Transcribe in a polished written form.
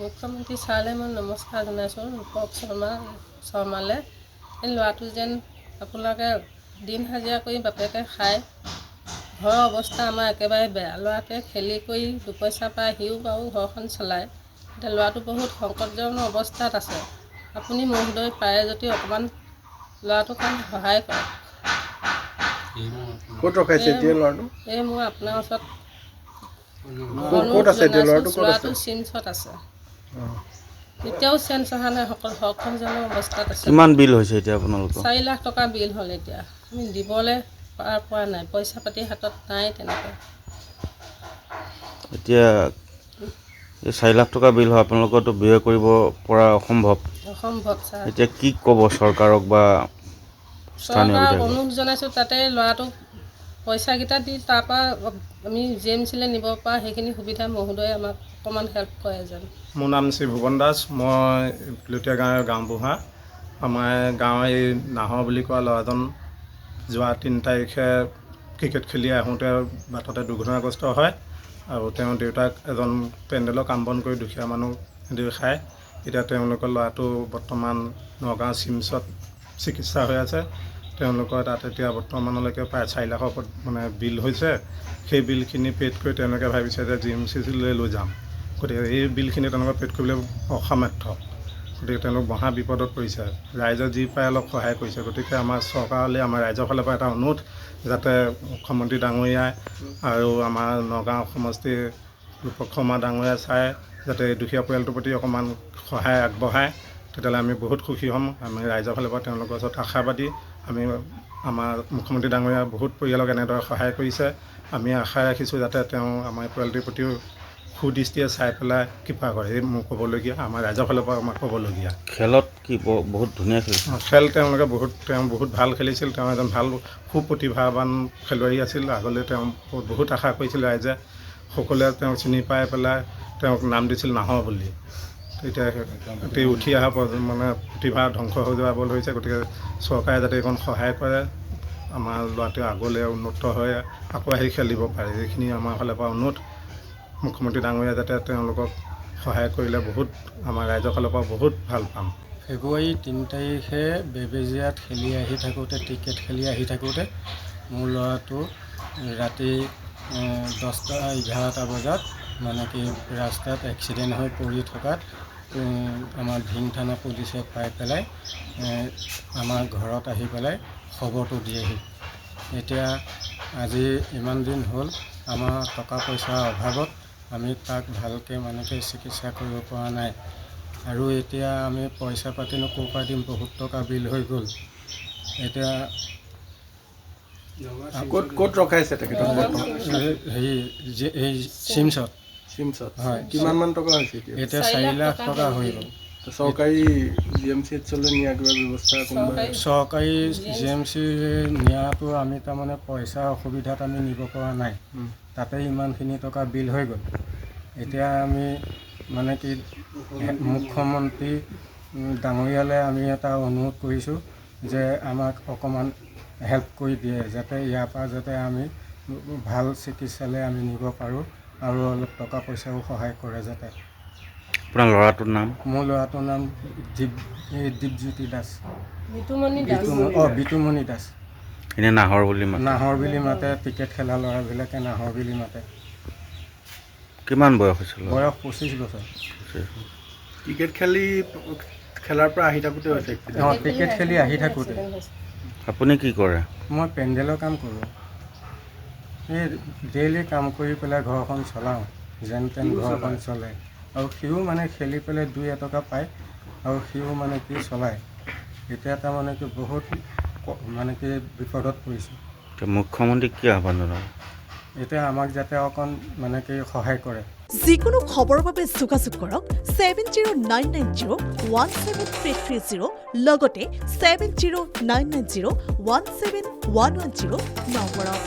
মুখ্যমন্ত্ৰী ছাৰলৈ মই নমস্কাৰ জনাইছোঁ ৰূপক শৰ্মালৈ। এই ল'ৰাটো যেন আপোনালোকে দিন হাজিৰা কৰি বাপেকে খায়, ঘৰৰ অৱস্থা আমাৰ একেবাৰে বেয়া। ল'ৰাটোৱে খেলি কৰি দুপইচা পায়, সিও বাৰু ঘৰখন চলায়। এতিয়া ল'ৰাটো বহুত সংকটজনক অৱস্থাত আছে। আপুনি মহোদয় পাৰে যদি অকণমান ল'ৰাটোৰ কাৰণে সহায় কৰক। ক'ত ৰখাইছে এতিয়া ল'ৰাটো? এই মই আপোনাৰ ওচৰত ক'ত আছে এতিয়া ল'ৰাটো? ক'ত আছে? ল'ৰাটো চিমছত আছে। এতিয়াও চেঞ্জ অহা নাই, সংকটজনক অৱস্থাত আছে। কিমান বিল হৈছে এতিয়া আপোনালোকৰ? 4 লাখ টকা বিল হ'ল। এতিয়া আমি দিবলৈ পৰা নাই, পইচা পাতি হাতত নাই তেনেকৈ। এতিয়া এই 4 লাখ টকা বিল হয়, আপোনালোকৰতো ব্যয় কৰিব পৰা অসম্ভৱ। ছাৰ। এতিয়া কি ক'ব চৰকাৰক বা স্থানীয় চৰকাৰক বিধায়কক? অনুৰোধ জনাইছোঁ, তাতে ল'ৰাটোক পইচাকেইটা দি তাৰপৰা আমি GMCলৈ নিব পৰা সেইখিনি সুবিধা মহোদয়ে আমাক অকণমান হেল্প কৰে যেন। মোৰ নাম শ্ৰী ভুৱন দাস, মই লুটীয়া গাঁৱৰ গাঁওবুঢ়া। আমাৰ গাঁৱৰ এই নাহৰ বুলি কোৱা ল'ৰাজন যোৱা 3 তাৰিখে ক্ৰিকেট খেলি আহোঁতে বাটতে দুৰ্ঘটনাগ্ৰস্ত হয় আৰু তেওঁৰ দেউতাক এজন পেণ্ডেলৰ কাম বন কৰি দুখীয়া মানুহ খায়। এতিয়া তেওঁলোকৰ ল'ৰাটো বৰ্তমান নগাঁও চিমছত চিকিৎসা হৈ আছে। তেওঁলোকৰ তাত এতিয়া বৰ্তমানলৈকে প্ৰায় 4 লাখৰ ওপৰত বিল হৈছে। সেই বিলখিনি পে'ড কৰি তেওঁলোকে ভাবিছে যে GMCলৈ লৈ যাম। গতিকে এই বিলখিনি তেওঁলোকে পে'ড কৰিবলৈ অসামৰ্থ্য। গতিকে তেওঁলোক মহা বিপদত পৰিছে। ৰাইজে যি পায় অলপ সহায় কৰিছে। গতিকে আমাৰ চৰকাৰলৈ আমাৰ ৰাইজৰ ফালৰ পৰা এটা অনুৰোধ, যাতে মুখ্যমন্ত্ৰী ডাঙৰীয়াই আৰু আমাৰ নগাঁও সমষ্টিৰ ৰূপক শৰ্মা ডাঙৰীয়াই চাই যাতে দুখীয়া পৰিয়ালটোৰ প্ৰতি অকণমান সহায় আগবঢ়ায়, তেতিয়াহ'লে আমি বহুত সুখী হ'ম। আমি ৰাইজৰ ফালৰ পৰা তেওঁলোকৰ ওচৰত আশাবাদী। আমি আমাৰ মুখ্যমন্ত্ৰী ডাঙৰীয়াই বহুত পৰিয়ালক এনেদৰে সহায় কৰিছে। আমি আশা ৰাখিছোঁ যাতে তেওঁ আমাৰ পৰিয়ালটোৰ প্ৰতিও সুদৃষ্টিয়ে চাই পেলাই কৃপা কৰে। এই মোৰ ক'বলগীয়া, আমাৰ ৰাইজৰ ফালৰ পৰা আমাক ক'বলগীয়া। খেলত কি বহুত ধুনীয়া খেলিছে? খেল তেওঁলোকে তেওঁ বহুত ভাল খেলিছিল। তেওঁ এজন ভাল সুপ্ৰতিভাৱান খেলুৱৈ আছিল। আগলৈ তেওঁ বহুত আশা কৰিছিল ৰাইজে। সকলোৱে তেওঁক চিনি পাই পেলাই তেওঁক নাম দিছিল নাহৰ বুলি। এতিয়া উঠি অহা প্ৰতিভা ধ্বংস হৈ যাবলৈ ধৰিছে। গতিকে চৰকাৰে যাতে এইকণ সহায় কৰে, আমাৰ ল'ৰাটোৱে আগলৈ উন্নত হৈ আকৌ আহি খেলিব পাৰে, এইখিনি আমাৰ ফালৰ পৰা অনুৰোধ। মুখ্যমন্ত্ৰী ডাঙৰীয়াই যাতে তেওঁলোকক সহায় কৰিলে বহুত আমাৰ ৰাইজৰ ফালৰ পৰা বহুত ভাল পাম। ফেব্ৰুৱাৰী 3 তাৰিখে বেবেজীয়াত খেলি আহি থাকোঁতে, ক্ৰিকেট খেলি আহি থাকোঁতে মোৰ ল'ৰাটো ৰাতি 10-11টা বজাত ৰাস্তাত এক্সিডেণ্ট হৈ পৰি থকাত আমাৰ ভিং থানা পুলিচে পাই পেলাই আমাৰ ঘৰত আহি পেলাই খবৰটো দিয়েহি। এতিয়া আজি ইমান দিন হ'ল, আমাৰ টকা পইচাৰ অভাৱত আমি তাক ভালকৈ চিকিৎসা কৰিব পৰা নাই। আৰু এতিয়া আমি পইচা পাতিনো ক'ৰ পৰা দিম, বহুত টকা বিল হৈ গ'ল। এতিয়া ক'ত ৰখাইছে তেখেতক? এই চিমছত হয়। কিমান মান টকা হৈছে এতিয়া 4 লাখ টকা হৈ গ'ল। চৰকাৰী GMCলৈ নিয়া কিবা ব্যৱস্থা? চৰকাৰী GMC নিয়াটো আমি পইচাৰ অসুবিধাত আমি নিব পৰা নাই। তাতে ইমানখিনি টকা বিল হৈ গ'ল। এতিয়া আমি মুখ্যমন্ত্ৰী ডাঙৰীয়ালৈ আমি এটা অনুৰোধ কৰিছোঁ যে আমাক অকণমান হেল্প কৰি দিয়ে, যাতে ইয়াৰ পৰা যাতে আমি ভাল চিকিৎসালয় আমি নিব পাৰোঁ আৰু অলপ টকা পইচাও সহায় কৰে যাতে। আপোনাৰ ল'ৰাটোৰ নাম? মোৰ ল'ৰাটোৰ নাম দীপজ্যোতি দাস। বিতুমণি দাস। এনে নাহৰ বুলি মাতে? নাহৰ বুলি মাতে। ক্ৰিকেট খেলা ল'ৰাবিলাকে নাহৰ বুলি মাতে। কিমান বয়স হৈছিল? বয়স 25 বছৰ। ক্ৰিকেট খেলাৰ পৰা আহি থাকোঁতে হৈছে? ক্ৰিকেট খেলি আহি থাকোঁতে। আপুনি কি কৰে? মই পেণ্ডেলৰ কাম কৰোঁ। এই ডেইলি কাম কৰি পেলাই ঘৰখন চলাওঁ, যেন তেন ঘৰখন চলে। আৰু সিও খেলি পেলাই 2-এটকা পায় আৰু সিও কি চলায়। এতিয়া বহুত বিপদত পৰিছোঁ। মুখ্যমন্ত্ৰীক কি আহ্বান জনাব? এতিয়া আমাক যাতে অকণ সহায় কৰে। যিকোনো খবৰৰ বাবে যোগাযোগ কৰক 7099017330 লগতে 7099017110 নম্বৰত।